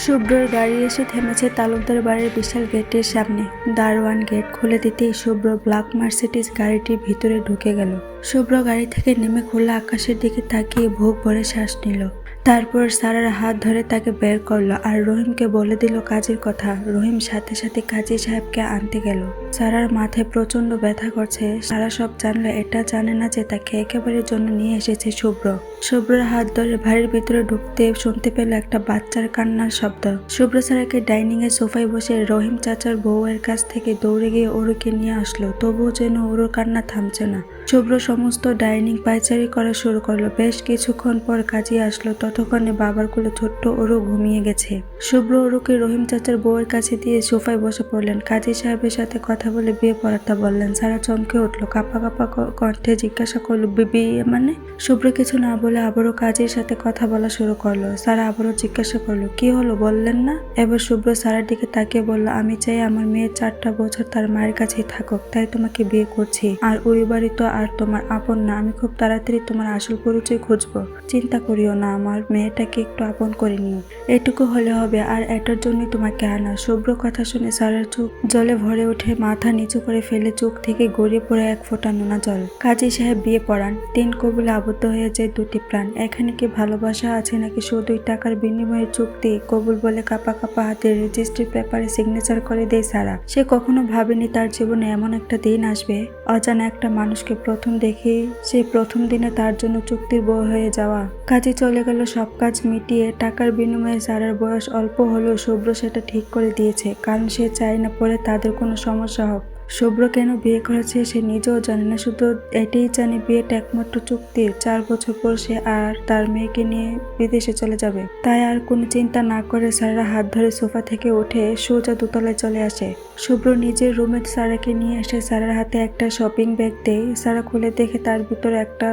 শুভ্রর গাড়ি এসে থেমেছে তালুকদার বাড়ির বিশাল গেটের সামনে। দারোয়ান গেট খুলে দিতেই শুভ্র ব্ল্যাক মার্সিডিজ গাড়িটির ভিতরে ঢুকে গেল। শুভ্র গাড়ি থেকে নেমে খোলা আকাশের দিকে তাকিয়ে বুক ভরে শ্বাস নিল। তারপর সারার হাত ধরে তাকে বের করলো আর রহিমকে বলে দিল কাজের কথা। রহিম সাথে সাথে কাজী সাহেবকে আনতে গেল। সারার মাথায় প্রচন্ড ব্যথা করছে। সারা সব জানলে এটা জানে না যে তাকে একেবারে জন্য নিয়ে এসেছে শুভ্র। শুভ্রর হাত ধরে বাড়ির ভিতরে ঢুকতে শুনতে পেল একটা বাচ্চার কান্নার শব্দ। শুভ্র সারাকে ডাইনিং এর সোফায় বসে রহিম চাচার বউয়ের কাছ থেকে দৌড়ে গিয়ে ওরুকে নিয়ে আসলো। তবুও যেন ওর কান্না থামছে না। শুভ্র সমস্ত ডাইনিং পায়চারি করা শুরু করলো। বেশ কিছুক্ষণ পর কাজী আসলো। ততক্ষণে বাবার কোলে ছোট্ট ওরু ঘুমিয়ে গেছে। শুভ্র ওরুকে রহিম চাচার বউয়ের কাছে দিয়ে সোফায় বসে পড়লেন। কাজী সাহেবের সাথে কথা বলে বিয়ে পড়াতে বললেন। সারা চমকে উঠলো। কাঁপা কাঁপা কণ্ঠে জিজ্ঞাসা করলো, বিয়ে মানে? শুভ্র কিছু না বলে আবারও কাজীর সাথে কথা বলা শুরু করলো। সারা আবারও জিজ্ঞাসা করলো, কি হলো বললেন না? এবার শুভ্র সারার দিকে তাকিয়ে বলল, আমি চাই আমার মেয়ে 4টা বছর তার মায়ের কাছেই থাকুক, তাই তোমাকে বিয়ে করছি। আর ওই বাড়ি তো আর তোমার আপন না। আমি খুব তাড়াতাড়ি তোমার আসল পরিচয় খুঁজবো। চিন্তা করিও না, আমার মেয়েটাকে একটু আপন করে নিও। এটুকু হলে হবে, আর এটার জন্যই তোমাকে আনা। শুভ্র কথা শুনে সারার চোখ জলে ভরে উঠে। মাথা নিচু করে ফেলে চোখ থেকে গড়িয়ে পড়ে এক ফোঁটা নোনা জল। কাজী সাহেব বিয়ে পড়ান। 3 কবুলে আবদ্ধ হয়ে যায় 2টি প্রাণ। এখানে কি ভালোবাসা আছে নাকি শুধুই টাকার বিনিময়ে চুক্তি? কবুল বলে কাঁপা কাঁপা হাতে রেজিস্ট্রি পেপারে সিগনেচার করে দেয় সারা। সে কখনো ভাবেনি তার জীবনে এমন একটা দিন আসবে। অজানা একটা মানুষকে প্রথম দেখেই সে প্রথম দিনে তার জন্য চুক্তির বউ হয়ে যাওয়া। কাজে চলে গেল সব কাজ মিটিয়ে। টাকার বিনিময়ে সারার বয়স অল্প হলেও শুভ্র সেটা ঠিক করে দিয়েছে, কারণ সে চায় না পরে তাদের কোনো সমস্যা হোক। শুভ্র কেন বিয়ে করেছে সে নিজেও জানে না, শুধু এটাই জানে বিয়েটা একমাত্র চুক্তির। 4 বছর পর সে আর তার মেয়েকে নিয়ে বিদেশে চলে যাবে। তাই আর কোনো চিন্তা না করে সারা হাত ধরে সোফা থেকে উঠে সোজা দোতলায় চলে আসে। শুভ্র নিজের রুমে সারাকে নিয়ে এসে সারার হাতে একটা শপিং ব্যাগ দেয়। সারা খুলে দেখে তার ভিতরে একটা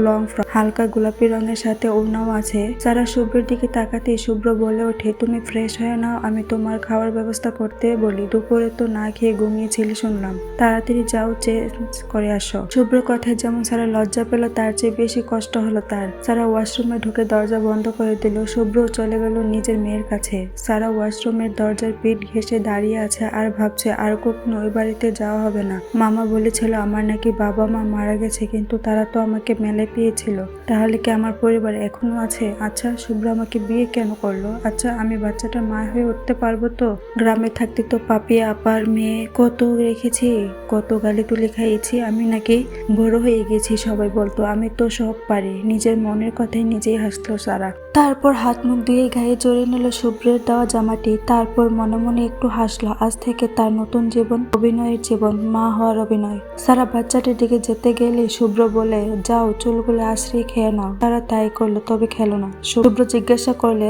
লং ফ্রক, হালকা গোলাপি রঙের সাথে ওড়নাও আছে। সারা শুভ্রের দিকে তাকাতেই শুভ্র বলে ওঠে, তুমি ফ্রেশ হয়ে নাও, আমি তোমার খাওয়ার ব্যবস্থা করতে বলি। দুপুরে তো না খেয়ে ঘুমিয়েছিলি শুনলাম, তাড়াতাড়ি যাও চেঞ্জ করে আসো। শুভ্র কথায় যেমন সারা লজ্জা পেল, তার চেয়ে বেশি কষ্ট হলো তার। সারা ওয়াশরুমে ঢুকে দরজা বন্ধ করে দিল। শুভ্র চলে গেল নিজের মেয়ের কাছে। সারা ওয়াশরুমের দরজার পিঠ ঘেঁষে দাঁড়িয়ে আছে আর ভাবছে আর কখনো ওই বাড়িতে যাওয়া হবে না। মামা বলেছিল আমার নাকি বাবা মা মারা গেছে, কিন্তু তারা তো আমাকে মেলে পেয়েছিল। তাহলে কি আমার পরিবার এখনো আছে? আচ্ছা, শুভ্র আমাকে বিয়ে কেন করলো? আচ্ছা, আমি বাচ্চাটার মা হয়ে উঠতে পারবো তো? গ্রামে থাকতে তো পাপিয়া আপার মেয়ে কত রেখেছি, কত গালি তুলি খাইয়েছি। আমি নাকি বড় হয়ে গেছি, সবাই বলতো আমি তো সব পারি। নিজের মনের কথায় নিজেই হাসলো সারা। তারপর হাত মুখ ধুয়ে গায়ে জড়িয়ে নিল শুভ্রের দেওয়া জামাটি। তারপর মনে মনে একটু হাসলো। আজ থেকে তার নতুন জীবন, অভিনয়ের জীবন, মা হওয়ার অভিনয়। সারা বাচ্চাটির দিকে যেতে গেলে শুভ্র বলে, যাও চুলগুলো আশ্রয় খেয়ে নাও। তারা তাই করলো, তবে খেলো না। শুভ্র জিজ্ঞাসা করলে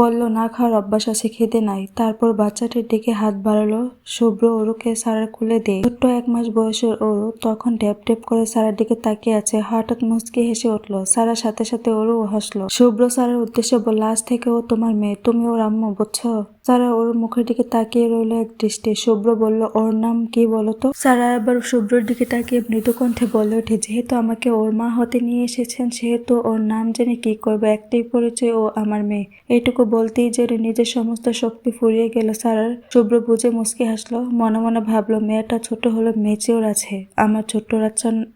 বলল, না খাওয়ার অভ্যাস আছে, খিদে নাই। তারপর বাচ্চাটির দিকে হাত বাড়ালো। শুভ্র ওরুকে সারার কোলে দেয়। ছোট্ট 1 মাস বয়সের ওরু তখন ঢেপ ঢেপ করে সারার দিকে তাকিয়ে আছে। হঠাৎ মুচকি হেসে উঠলো। সারার সাথে সাথে ওরু হাসলো। শুভ্র সারার উদ্দেশ্যে বলল, আজ থেকে ও তোমার মেয়ে, তুমি ওর আম্মু, বুঝছো? সারা ওর মুখের দিকে তাকিয়ে রইল এক দৃষ্টি। শুভ্র বলল, ওর নাম কি বলতো? সারা এবার শুভ্রর দিকে তাকিয়ে মৃদু কণ্ঠে বলে ওঠে, যেহেতু আমাকে ওর মা হতে নিয়ে এসেছেন, সেহেতু ওর নাম জেনে কি করবো, একটাই পরিচয়, ও আমার মেয়ে। এইটুকু বলতেই যে নিজের সমস্ত শক্তি ফুরিয়ে গেল সারার। শুভ্র বুঝে মুচকি হাসলো। মনে মনে ভাবলো, মেয়েটা ছোট হলো, মেচিওর আছে। আমার ছোট্ট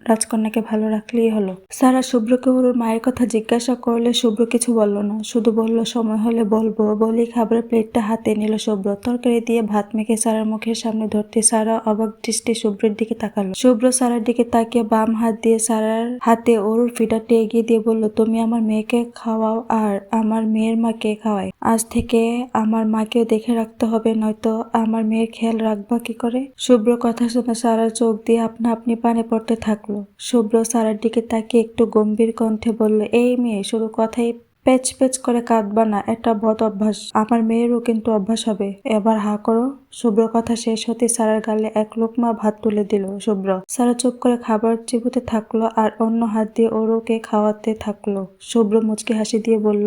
রাজকন্যাকে ভালো রাখলেই হলো। সারা শুভ্রকে ওর মায়ের কথা জিজ্ঞাসা করলে শুভ্র কিছু বলল না, শুধু বলল সময় হলে বলবো। বলেই খাবারের প্লেটটা হাতে নিল শুভ্র। তরকারি দিয়ে ভাত মেখে সারার মুখের সামনে ধরতে সারা অবাক দৃষ্টি শুভ্রের দিকে তাকালো। শুভ্র সারার দিকে তাকিয়ে বাম হাত দিয়ে সারার হাতে ওর ফিডারটা এগিয়ে দিয়ে বলল, তুমি আমার মেয়েকে খাওয়াও আর আমার মেয়ের মাকে খাওয়াই। আজ থেকে আমার মাকেও দেখে রাখতে হবে, নয়তো আমার মেয়ের খেয়াল রাখবা কি করে? শুভ্র কথা শুনে সারার চোখ দিয়ে আপনা আপনি পানি পড়তে থাকলো। শুভ্র সারার দিকে তাকিয়ে একটু গম্ভীর কণ্ঠে বলল, এই মেয়ে, শুধু কথাই পেচ পেচ করে কাঁদবা না, এটা বদ অভ্যাস। আমার মেয়েরও কিন্তু অভ্যাস হবে। এবার হা করো। শুভ্র কথা শেষ হতে সারার গালে 1 লোকমা ভাত তুলে দিল শুভ্র। সারা চুপ করে খাবার চিবুতে থাকলো আর অন্য হাত দিয়ে ওরুকে খাওয়াতে থাকলো। শুভ্র মুচকি হাসি দিয়ে বলল,